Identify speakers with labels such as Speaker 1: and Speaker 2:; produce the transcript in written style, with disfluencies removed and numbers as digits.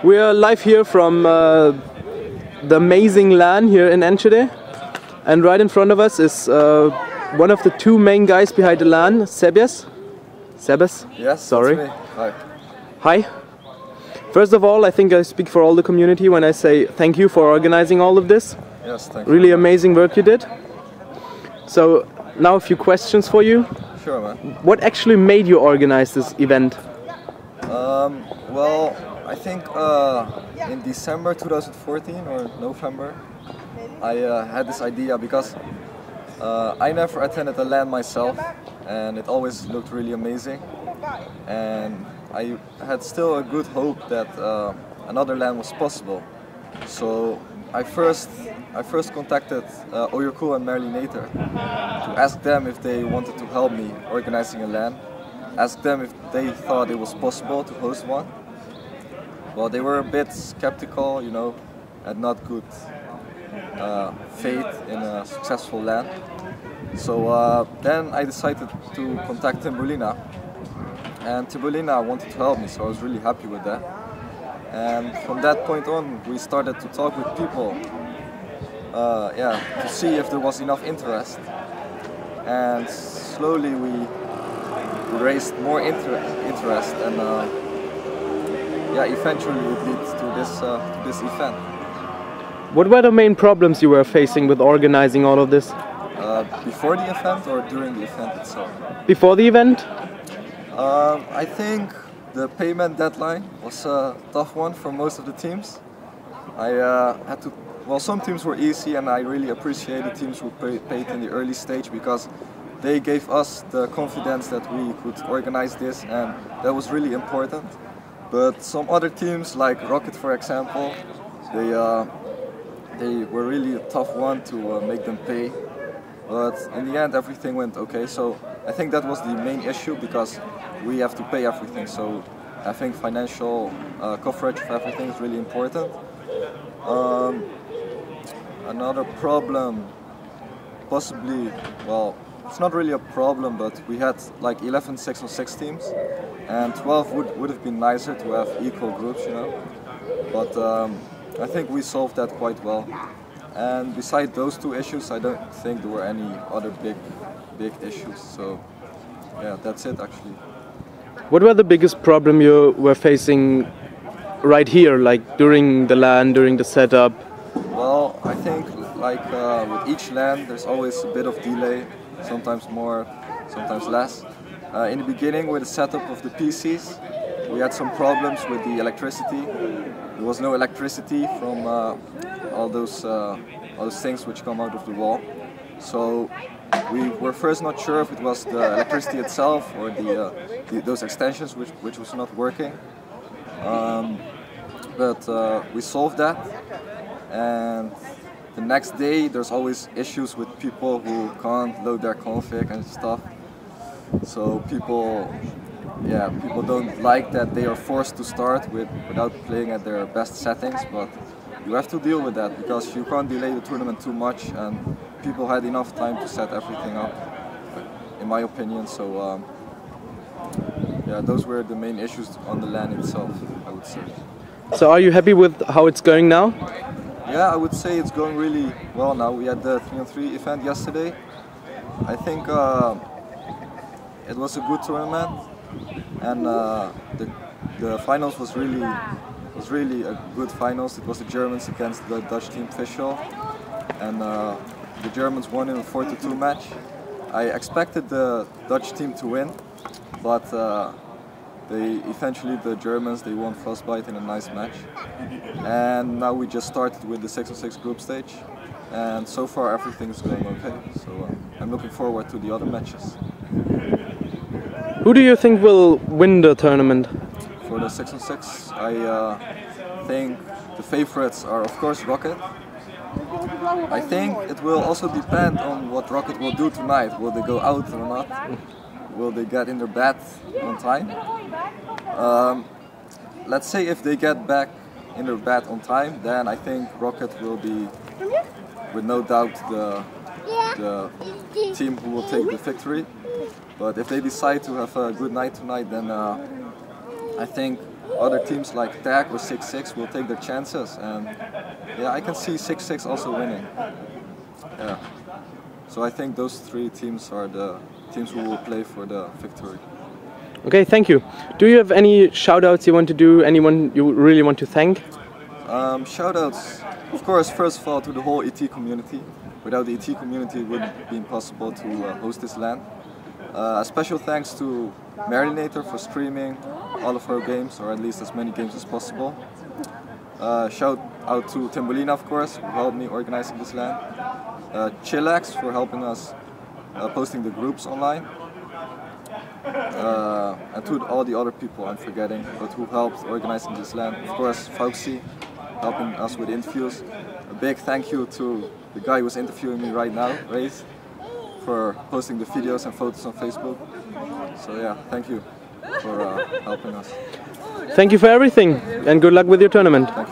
Speaker 1: We are live here from the amazing LAN here in Enschede, and right in front of us is one of the two main guys behind the LAN, Sebhes. Sebhes?
Speaker 2: Yes,
Speaker 1: sorry.
Speaker 2: That's me. Hi.
Speaker 1: Hi. First of all, I think I speak for all the community when I say thank you for organizing all of this.
Speaker 2: Yes, thank you.
Speaker 1: Really amazing work you did. So now a few questions for you.
Speaker 2: Sure, man.
Speaker 1: What actually made you organize this event?
Speaker 2: Well, I think in December 2014 or November, I had this idea because I never attended a LAN myself, and it always looked really amazing. And I had still a good hope that another LAN was possible. So I first contacted Oyurkul and Merlinator to ask them if they wanted to help me organizing a LAN. Asked them if they thought it was possible to host one. Well, they were a bit skeptical, you know, had not good faith in a successful LAN. So then I decided to contact Timbolina, and Timbolina wanted to help me, so I was really happy with that. And from that point on, we started to talk with people, to see if there was enough interest. And slowly we raised more interest, and eventually it leads to this event.
Speaker 1: What were the main problems you were facing with organizing all of this?
Speaker 2: Before the event or during the event itself?
Speaker 1: Before the event?
Speaker 2: I think the payment deadline was a tough one for most of the teams. Some teams were easy, and I really appreciate the teams who paid in the early stage, because they gave us the confidence that we could organize this, and that was really important. But some other teams, like Rocket for example, they were really a tough one to make them pay. But in the end everything went okay, so I think that was the main issue, because we have to pay everything, so I think financial coverage of everything is really important. Another problem, possibly, well, it's not really a problem, but we had like 11 6-on-6 teams, and 12 would have been nicer to have equal groups, you know. But I think we solved that quite well. And besides those two issues, I don't think there were any other big issues. So yeah, that's it actually.
Speaker 1: What were the biggest problem you were facing right here, like during the LAN, during the setup?
Speaker 2: Well, I think like with each LAN, there's always a bit of delay. Sometimes more, sometimes less. In the beginning, with the setup of the PCs, we had some problems with the electricity. There was no electricity from all those things which come out of the wall. So we were first not sure if it was the electricity itself or those extensions which was not working. But we solved that. And the next day, there's always issues with people who can't load their config and stuff. So people don't like that they are forced to start without playing at their best settings, but you have to deal with that, because you can't delay the tournament too much, and people had enough time to set everything up, in my opinion. So those were the main issues on the LAN itself, I would say.
Speaker 1: So are you happy with how it's going now?
Speaker 2: Yeah, I would say it's going really well now. We had the 3-on-3 event yesterday. I think it was a good tournament, and the finals was really a good finals. It was the Germans against the Dutch team Official, and the Germans won in a 4-2 match. I expected the Dutch team to win, but eventually the Germans, they won Frostbite in a nice match. And now we just started with the 6-on-6 group stage, and so far everything is going okay. So I'm looking forward to the other matches.
Speaker 1: Who do you think will win the tournament?
Speaker 2: For the 6-on-6, I think the favorites are of course Rocket. I think it will also depend on what Rocket will do tonight. Will they go out or not? Will they get in their bed on time? Let's say if they get back in their bed on time, then I think Rocket will be, with no doubt, the team who will take the victory. But if they decide to have a good night tonight, then I think other teams like TAG or 6-6 will take their chances, and yeah, I can see 6-6 also winning. Yeah. So I think those three teams are the teams who will play for the victory.
Speaker 1: Okay, thank you. Do you have any shout-outs you want to do? Anyone you really want to thank?
Speaker 2: Shout-outs, of course, first of all to the whole ET community. Without the ET community, it wouldn't be impossible to host this LAN. A special thanks to Marinator for streaming all of her games, or at least as many games as possible. Shout out to Timbolina, of course, who helped me organizing this LAN. Chillax for helping us posting the groups online. And to all the other people I'm forgetting, but who helped organizing this LAN. Of course, Fauxi, helping us with interviews. A big thank you to the guy who's interviewing me right now, Race, for posting the videos and photos on Facebook. So yeah, thank you for helping us.
Speaker 1: Thank you for everything, and good luck with your tournament.
Speaker 2: Thank you.